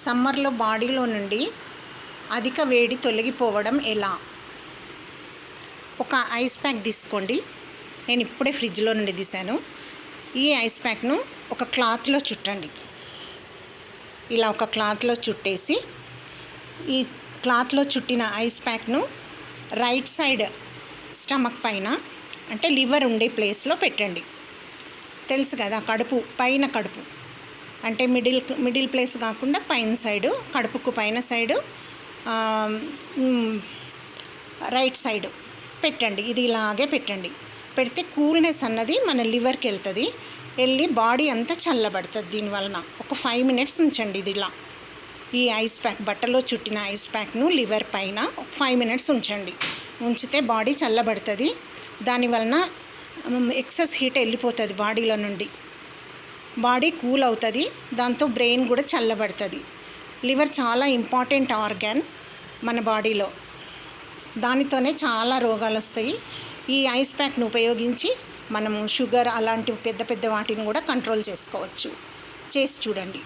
సమ్మర్లో బాడీలో నుండి అధిక వేడి తొలగిపోవడం ఎలా? ఒక ఐస్ ప్యాక్ తీసుకోండి. నేను ఇప్పుడే ఫ్రిడ్జ్లో నుండి తీసాను. ఈ ఐస్ ప్యాక్ను ఒక క్లాత్లో చుట్టండి. ఇలా ఒక క్లాత్లో చుట్టేసి ఈ క్లాత్లో చుట్టిన ఐస్ ప్యాక్ను రైట్ సైడ్ స్టమక్ పైన, అంటే లివర్ ఉండే ప్లేస్లో పెట్టండి. తెలుసు కదా, పైన కడుపు అంటే మిడిల్ ప్లేస్ కాకుండా పైన సైడు, కడుపుకు పైన సైడు రైట్ సైడ్ పెట్టండి. ఇది ఇలాగే పెట్టండి. పెడితే కూల్నెస్ అన్నది మన లివర్కి వెళ్తుంది, వెళ్ళి బాడీ అంతా చల్లబడుతుంది. దీనివలన ఒక 5 మినిట్స్ ఉంచండి. ఇది ఇలా ఈ ఐస్ ప్యాక్, బట్టలో చుట్టిన ఐస్ ప్యాక్ను లివర్ పైన 5 మినిట్స్ ఉంచండి. ఉంచితే బాడీ చల్లబడుతుంది. దానివలన ఎక్సెస్ హీట్ వెళ్ళిపోతుంది బాడీలో నుండి, బాడీ కూల్ అవుతుంది. దాంతో బ్రెయిన్ కూడా చల్లబడుతుంది. లివర్ చాలా ఇంపార్టెంట్ ఆర్గాన్ మన బాడీలో, దానితోనే చాలా రోగాలు వస్తాయి. ఈ ఐస్ ప్యాక్ను ఉపయోగించి మనము షుగర్ అలాంటి పెద్ద పెద్ద వాటిని కూడా కంట్రోల్ చేసుకోవచ్చు. చేసి చూడండి.